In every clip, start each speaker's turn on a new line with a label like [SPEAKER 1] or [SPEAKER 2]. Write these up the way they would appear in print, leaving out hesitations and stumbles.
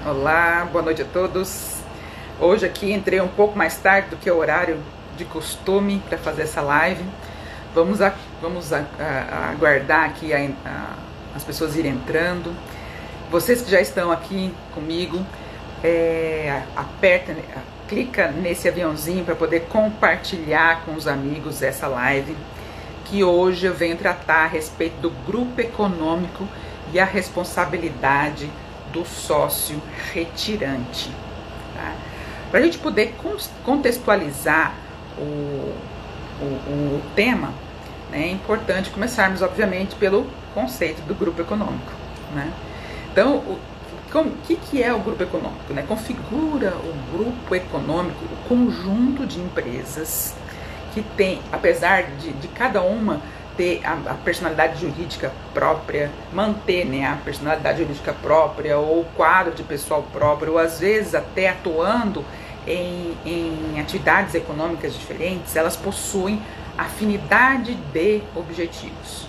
[SPEAKER 1] Olá, boa noite a todos. Hoje aqui entrei um pouco mais tarde do que o horário de costume para fazer essa live. Vamos aguardar aqui as pessoas irem entrando. Vocês que já estão aqui comigo, clica nesse aviãozinho para poder compartilhar com os amigos essa live, que hoje eu venho tratar a respeito do grupo econômico e a responsabilidade do sócio retirante. Tá? Para a gente poder contextualizar o tema, né, é importante começarmos, obviamente, pelo conceito do grupo econômico. Né? Então, o que é o grupo econômico? Né? Configura o grupo econômico o conjunto de empresas que tem, apesar de cada uma ter a personalidade jurídica própria, manter, né, a personalidade jurídica própria, ou o quadro de pessoal próprio, ou às vezes até atuando em atividades econômicas diferentes, elas possuem afinidade de objetivos.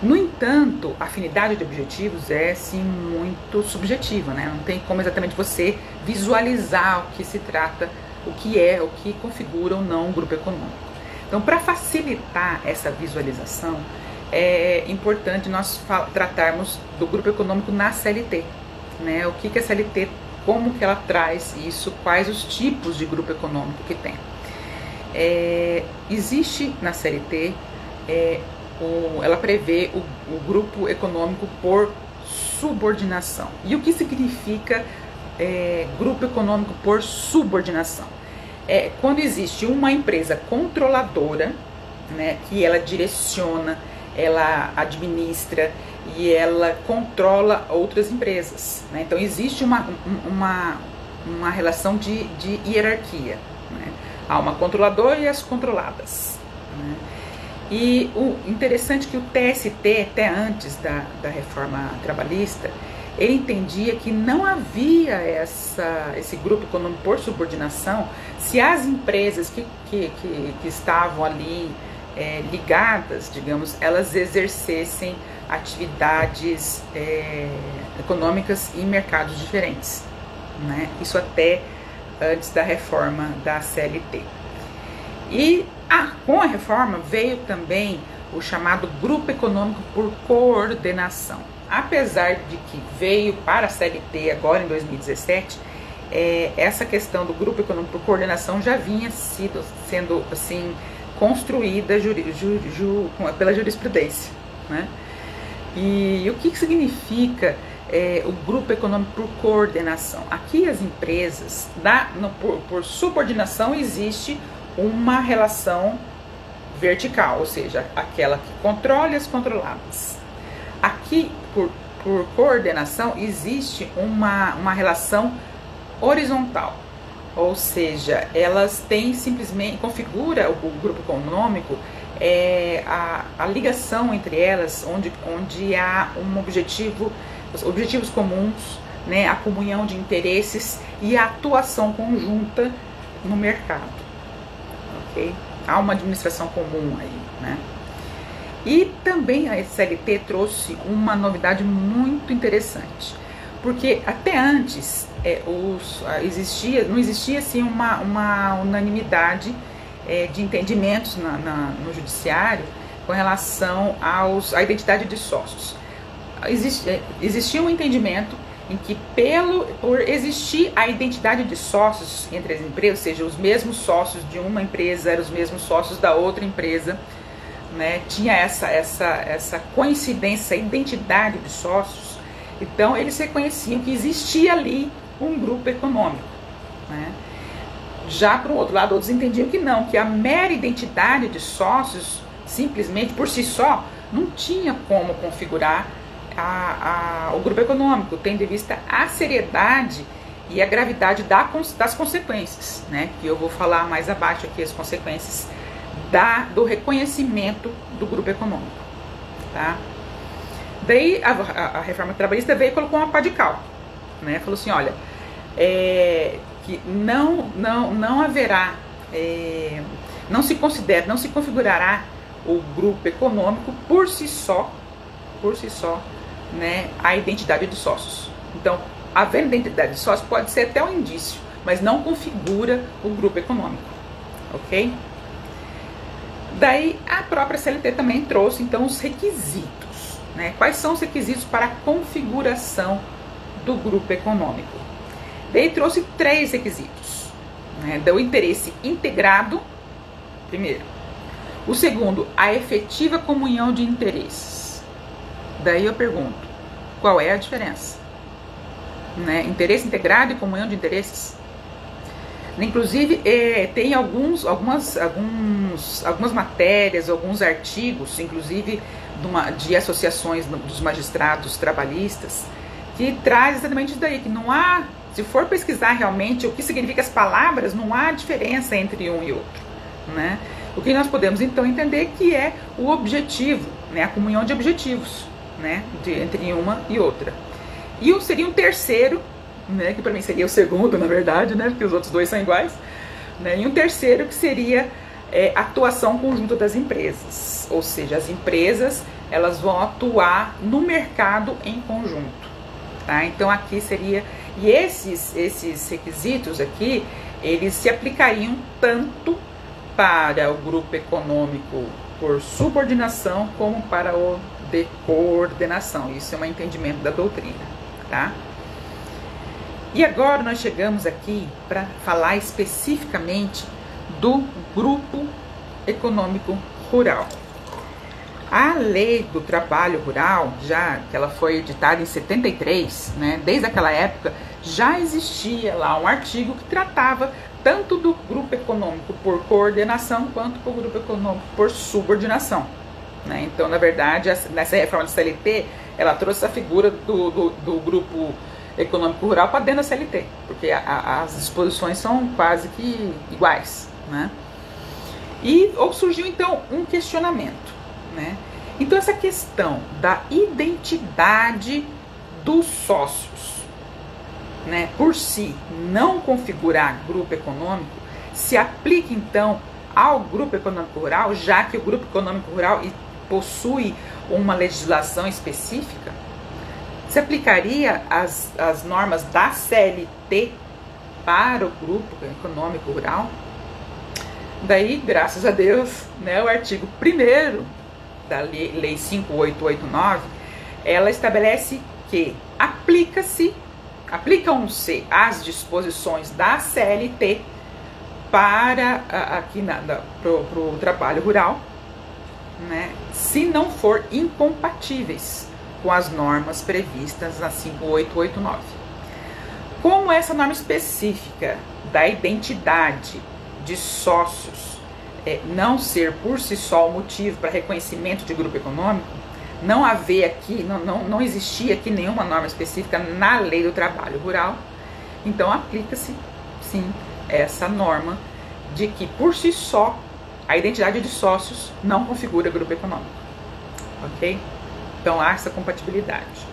[SPEAKER 1] No entanto, a afinidade de objetivos é sim muito subjetiva, né? Não tem como exatamente você visualizar o que se trata, o que configura ou não um grupo econômico. Então, para facilitar essa visualização, é importante nós tratarmos do grupo econômico na CLT, né? O que é a CLT, como que ela traz isso, quais os tipos de grupo econômico que tem. Existe na CLT, ela prevê o grupo econômico por subordinação. E o que significa grupo econômico por subordinação? Quando existe uma empresa controladora, né, que ela direciona, ela administra e ela controla outras empresas. Né? Então existe uma relação de hierarquia. Né? Há uma controladora e as controladas. Né? E o interessante é que o TST, até antes da reforma trabalhista, ele entendia que não havia esse grupo econômico por subordinação se as empresas que estavam ali ligadas, digamos, elas exercessem atividades econômicas em mercados diferentes. Né? Isso até antes da reforma da CLT. E com a reforma veio também o chamado grupo econômico por coordenação. Apesar de que veio para a CLT agora em 2017, essa questão do grupo econômico por coordenação já vinha sendo assim construída pela jurisprudência. Né? E o que significa o grupo econômico por coordenação? Aqui as empresas, por subordinação, existe uma relação vertical, ou seja, aquela que controla as controladas. Aqui, por coordenação, existe uma relação horizontal, ou seja, elas têm simplesmente, configura o grupo econômico, a ligação entre elas, onde há objetivos comuns, né, a comunhão de interesses e a atuação conjunta no mercado. Okay? Há uma administração comum aí, né? E também a CLT trouxe uma novidade muito interessante, porque até antes não existia assim, uma unanimidade de entendimentos no judiciário com relação à identidade de sócios. Existia um entendimento em que por existir a identidade de sócios entre as empresas, ou seja, os mesmos sócios de uma empresa eram os mesmos sócios da outra empresa, né, tinha essa coincidência, essa identidade de sócios, então eles reconheciam que existia ali um grupo econômico. Né? Já, por outro lado, outros entendiam que não, que a mera identidade de sócios, simplesmente por si só, não tinha como configurar o grupo econômico, tendo em vista a seriedade e a gravidade das consequências, né? Que eu vou falar mais abaixo aqui, as consequências do reconhecimento do grupo econômico. Tá? Daí a reforma trabalhista veio e colocou uma pá de cal, né? Falou assim, olha, que não haverá, não se configurará o grupo econômico por si só, né, a identidade dos sócios. Então, havendo identidade de sócio pode ser até um indício, mas não configura o grupo econômico, ok? Daí a própria CLT também trouxe então os requisitos, né? Quais são os requisitos para a configuração do grupo econômico? Daí trouxe 3 requisitos, né? Do interesse integrado, primeiro. O segundo, a efetiva comunhão de interesses. Daí eu pergunto, qual é a diferença? Né? Interesse integrado e comunhão de interesses? Inclusive, tem algumas matérias, alguns artigos, inclusive de associações dos magistrados trabalhistas, que traz exatamente isso daí, que não há, se for pesquisar realmente o que significa as palavras, não há diferença entre um e outro, né? O que nós podemos então entender que é o objetivo, né? A comunhão de objetivos, né? Entre uma e outra. E seria um terceiro, né, que para mim seria o segundo, na verdade, né, porque os outros 2 são iguais, né, e um terceiro que seria a atuação conjunta das empresas, ou seja, as empresas elas vão atuar no mercado em conjunto, tá? Então aqui seria, e esses requisitos aqui, eles se aplicariam tanto para o grupo econômico por subordinação como para o de coordenação. Isso é um entendimento da doutrina, tá? E agora nós chegamos aqui para falar especificamente do grupo econômico rural. A lei do trabalho rural, já que ela foi editada em 73, né, desde aquela época já existia lá um artigo que tratava tanto do grupo econômico por coordenação quanto do grupo econômico por subordinação, né? Então, na verdade, nessa reforma da CLT, ela trouxe a figura do grupo econômico rural para dentro da CLT, porque as disposições são quase que iguais, né? E surgiu então um questionamento, né? Então essa questão da identidade dos sócios, né, por si não configurar grupo econômico, se aplica então ao grupo econômico rural, já que o grupo econômico rural possui uma legislação específica? Se aplicaria as normas da CLT para o grupo econômico rural? Daí, graças a Deus, né, o artigo 1º da Lei 5.889, ela estabelece que aplicam-se as disposições da CLT para o trabalho rural, né, se não for incompatíveis com as normas previstas na 5.889. Como essa norma específica da identidade de sócios não ser por si só o motivo para reconhecimento de grupo econômico, não existia aqui nenhuma norma específica na lei do trabalho rural, então aplica-se sim essa norma de que por si só a identidade de sócios não configura grupo econômico, ok? Então há essa compatibilidade.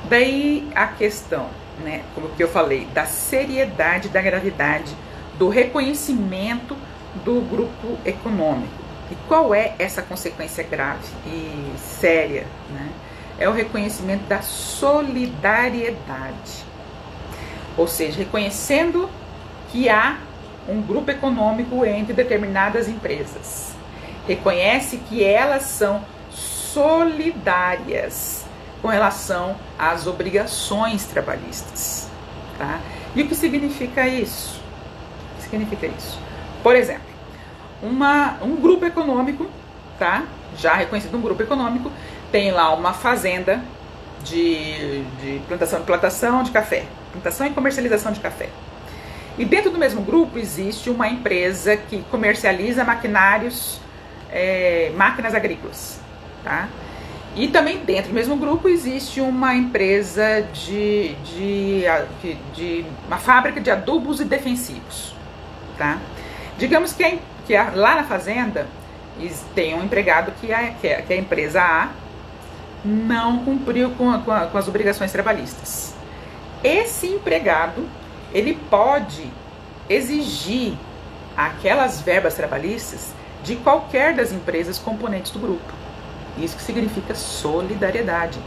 [SPEAKER 1] Daí a questão, né, como que eu falei, da seriedade, da gravidade, do reconhecimento do grupo econômico. E qual é essa consequência grave e séria, né? É o reconhecimento da solidariedade. Ou seja, reconhecendo que há um grupo econômico entre determinadas empresas. Reconhece que elas são solidárias com relação às obrigações trabalhistas, tá? E o que significa isso? O que significa isso? Por exemplo, um grupo econômico, tá? Já reconhecido um grupo econômico, tem lá uma fazenda de plantação de café, plantação e comercialização de café. E dentro do mesmo grupo existe uma empresa que comercializa maquinários, máquinas agrícolas, tá? E também dentro do mesmo grupo existe uma empresa de uma fábrica de adubos e defensivos, tá? Digamos que lá na fazenda tem um empregado que a empresa A não cumpriu com as obrigações trabalhistas. Esse empregado, ele pode exigir aquelas verbas trabalhistas de qualquer das empresas componentes do grupo. Isso que significa solidariedade.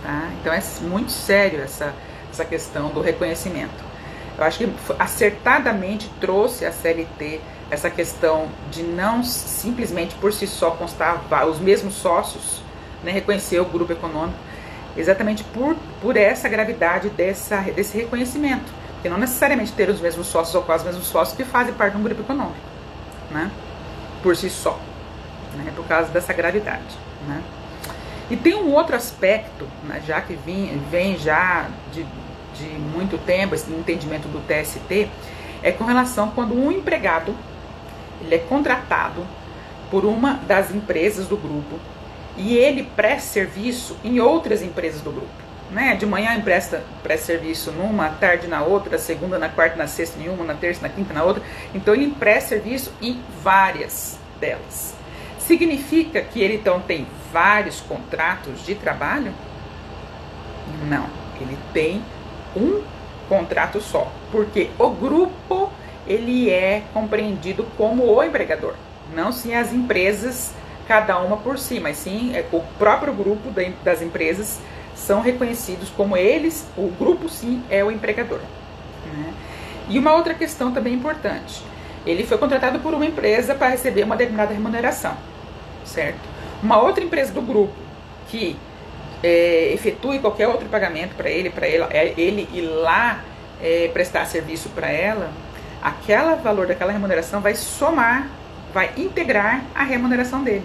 [SPEAKER 1] tá? Então é muito sério essa questão do reconhecimento. Eu acho que acertadamente trouxe a CLT essa questão de não simplesmente por si só constar os mesmos sócios, né, reconhecer o grupo econômico, exatamente por essa gravidade desse reconhecimento. Porque não necessariamente ter os mesmos sócios ou quase os mesmos sócios que fazem parte de um grupo econômico, né, por si só, né, por causa dessa gravidade, né. E tem um outro aspecto, né, já que vem já de muito tempo, esse entendimento do TST, é com relação quando um empregado ele é contratado por uma das empresas do grupo e ele presta serviço em outras empresas do grupo, né? De manhã presta serviço numa, à tarde na outra, segunda, na quarta, na sexta em uma, na terça, na quinta na outra. Então ele presta serviço em várias delas. Significa que ele então tem vários contratos de trabalho? Não, ele tem um contrato só, porque o grupo ele é compreendido como o empregador, não sim as empresas cada uma por si, mas sim o próprio grupo das empresas são reconhecidos como eles, o grupo sim é o empregador, né? E uma outra questão também importante, ele foi contratado por uma empresa para receber uma determinada remuneração, certo? Uma outra empresa do grupo que efetue qualquer outro pagamento para ele ir lá prestar serviço para ela, aquele valor daquela remuneração vai somar, vai integrar a remuneração dele.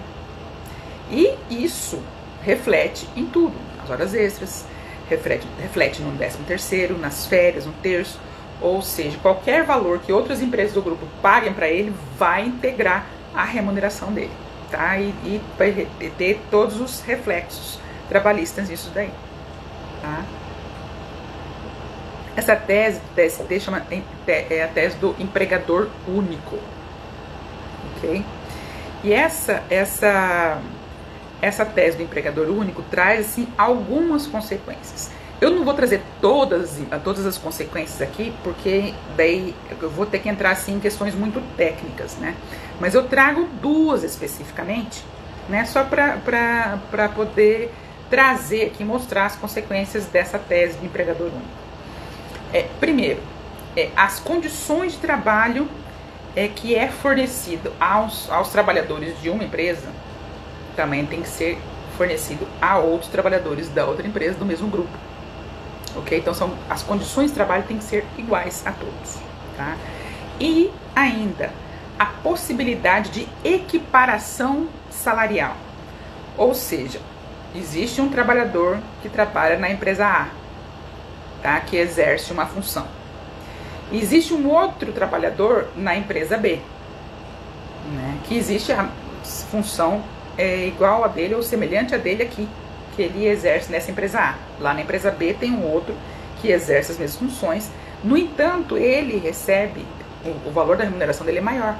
[SPEAKER 1] E isso reflete em tudo, nas horas extras, reflete no 13º, nas férias, no terço, ou seja, qualquer valor que outras empresas do grupo paguem para ele vai integrar a remuneração dele, tá? E vai ter todos os reflexos trabalhistas nisso daí, tá? Essa tese do TST é a tese do empregador único, ok? E essa tese do empregador único traz assim algumas consequências. Eu não vou trazer todas as consequências aqui, porque daí eu vou ter que entrar assim em questões muito técnicas, né? Mas eu trago duas especificamente, né? Só para poder trazer aqui, mostrar as consequências dessa tese do empregador único. Primeiro, as condições de trabalho que é fornecido aos trabalhadores de uma empresa também tem que ser fornecido a outros trabalhadores da outra empresa do mesmo grupo, ok? Então as condições de trabalho têm que ser iguais a todos, tá? E ainda a possibilidade de equiparação salarial, ou seja, existe um trabalhador que trabalha na empresa A, tá? Que exerce uma função. Existe um outro trabalhador na empresa B, né? Que existe a função igual a dele ou semelhante a dele aqui, que ele exerce nessa empresa A. Lá na empresa B tem um outro que exerce as mesmas funções. No entanto, ele recebe, o valor da remuneração dele é maior.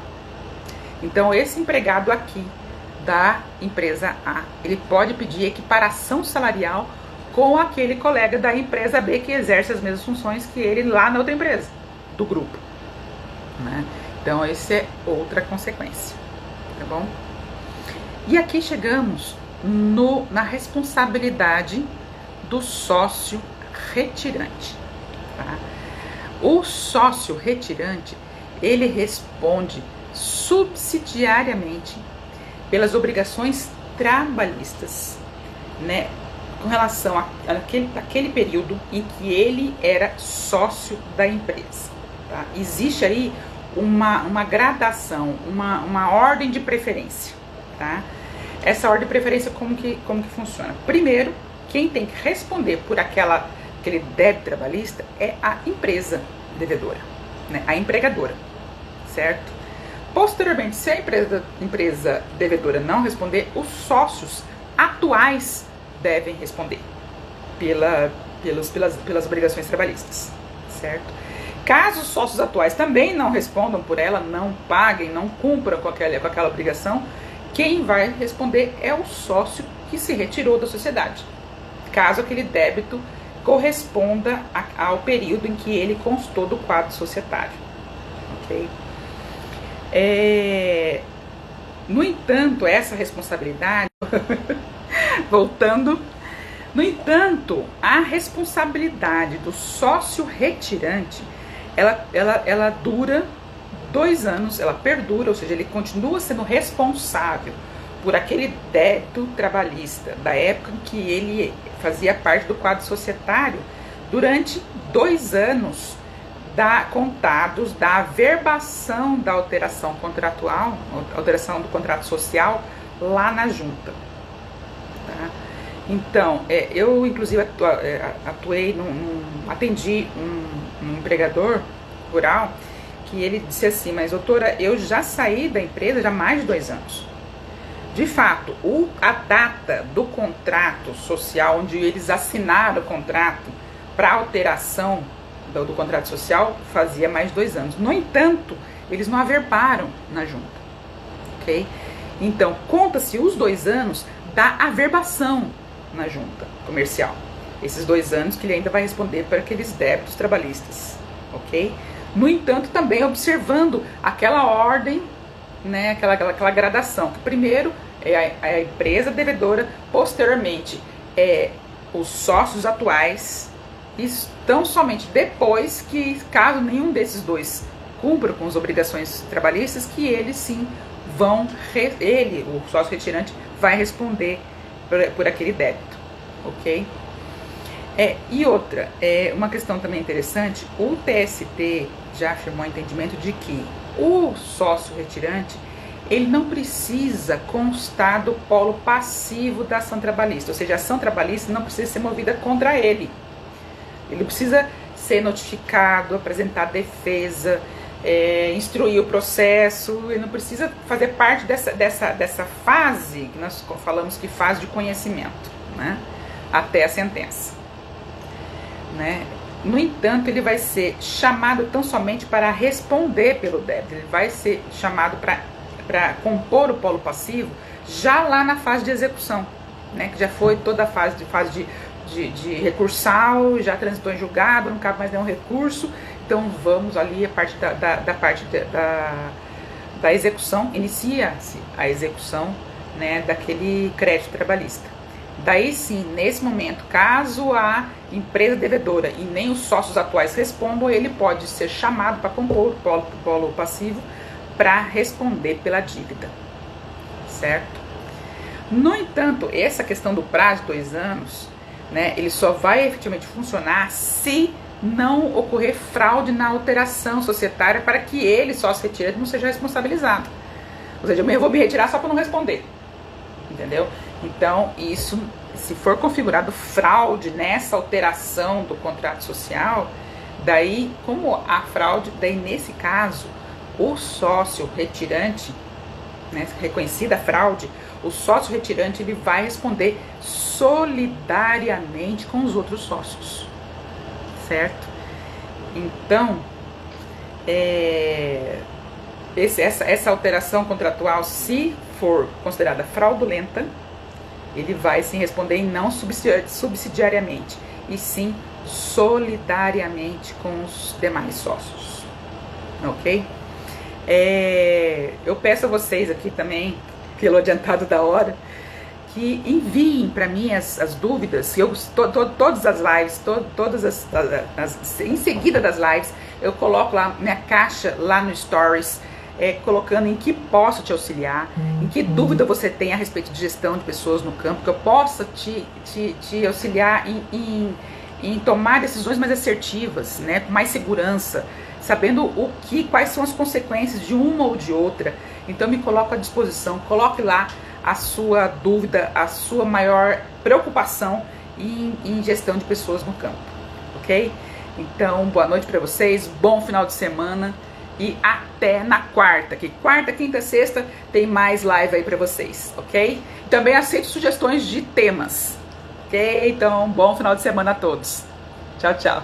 [SPEAKER 1] Então, esse empregado aqui da empresa A, ele pode pedir equiparação salarial com aquele colega da empresa B que exerce as mesmas funções que ele lá na outra empresa do grupo, né? Então essa é outra consequência, tá bom? E aqui chegamos na responsabilidade do sócio retirante, tá? O sócio retirante, ele responde subsidiariamente pelas obrigações trabalhistas, né, com relação àquele período em que ele era sócio da empresa, tá? Existe aí uma gradação, uma ordem de preferência, tá? Essa ordem de preferência como que funciona? Primeiro, quem tem que responder por aquele débito trabalhista é a empresa devedora, né? A empregadora, certo? Posteriormente, se a empresa devedora não responder, os sócios atuais devem responder pelas obrigações trabalhistas, certo? Caso os sócios atuais também não respondam por ela, não paguem, não cumpram com aquela obrigação, quem vai responder é o sócio que se retirou da sociedade, caso aquele débito corresponda ao período em que ele constou do quadro societário, ok? No entanto, essa responsabilidade, voltando, No entanto, a responsabilidade do sócio retirante, ela dura 2 anos, ela perdura, ou seja, ele continua sendo responsável por aquele débito trabalhista da época em que ele fazia parte do quadro societário durante 2 anos contados da averbação da alteração contratual, alteração do contrato social lá na junta. Tá? Então, eu inclusive atendi um empregador rural que ele disse assim: mas doutora, eu já saí da empresa já há mais de 2 anos. De fato, a data do contrato social, onde eles assinaram o contrato para alteração do contrato social, fazia mais de 2 anos. No entanto, eles não averbaram na junta, ok? Então, conta-se os 2 anos da averbação na junta comercial. Esses 2 anos que ele ainda vai responder para aqueles débitos trabalhistas, ok? No entanto, também observando aquela ordem, né, aquela gradação, que primeiro é a empresa devedora, posteriormente os sócios atuais, estão somente depois que, caso nenhum desses 2 cumpra com as obrigações trabalhistas, que eles sim vão, o sócio retirante, vai responder por aquele débito, ok? E outra, uma questão também interessante, o TST já afirmou o entendimento de que o sócio retirante, ele não precisa constar do polo passivo da ação trabalhista, ou seja, a ação trabalhista não precisa ser movida contra ele. Ele precisa ser notificado, apresentar defesa, instruir o processo, ele não precisa fazer parte dessa fase que nós falamos que fase de conhecimento, né, até a sentença. Né? No entanto, ele vai ser chamado tão somente para responder pelo débito, ele vai ser chamado para compor o polo passivo já lá na fase de execução, né? Que já foi toda a fase de recursal, já transitou em julgado, não cabe mais nenhum recurso, então vamos ali a parte da execução, inicia-se a execução, né, daquele crédito trabalhista. Daí sim, nesse momento, caso a empresa devedora e nem os sócios atuais respondam, ele pode ser chamado para compor o polo passivo para responder pela dívida, certo? No entanto, essa questão do prazo de 2 anos, né, ele só vai efetivamente funcionar se não ocorrer fraude na alteração societária para que ele, sócio retirante, não seja responsabilizado. Ou seja, eu vou me retirar só para não responder, entendeu? Então, isso, se for configurado fraude nessa alteração do contrato social, daí, como a fraude, daí nesse caso, o sócio retirante, né, reconhecida a fraude, o sócio retirante, ele vai responder solidariamente com os outros sócios, certo? Então, essa alteração contratual, se for considerada fraudulenta, ele vai sim responder e não subsidiariamente, e sim solidariamente com os demais sócios, ok? Eu peço a vocês aqui também, pelo adiantado da hora, que enviem para mim as dúvidas. Todas as lives, em seguida das lives, eu coloco lá minha caixa lá no Stories, colocando em que posso te auxiliar, em que dúvida você tem a respeito de gestão de pessoas no campo, que eu possa te auxiliar em tomar decisões mais assertivas, né, com mais segurança, sabendo quais são as consequências de uma ou de outra. Então me coloco à disposição, coloque lá a sua dúvida, a sua maior preocupação em gestão de pessoas no campo, ok? Então, boa noite para vocês, bom final de semana e até na quarta, que quarta, quinta, sexta tem mais live aí para vocês, ok? Também aceito sugestões de temas, ok? Então, bom final de semana a todos. Tchau, tchau.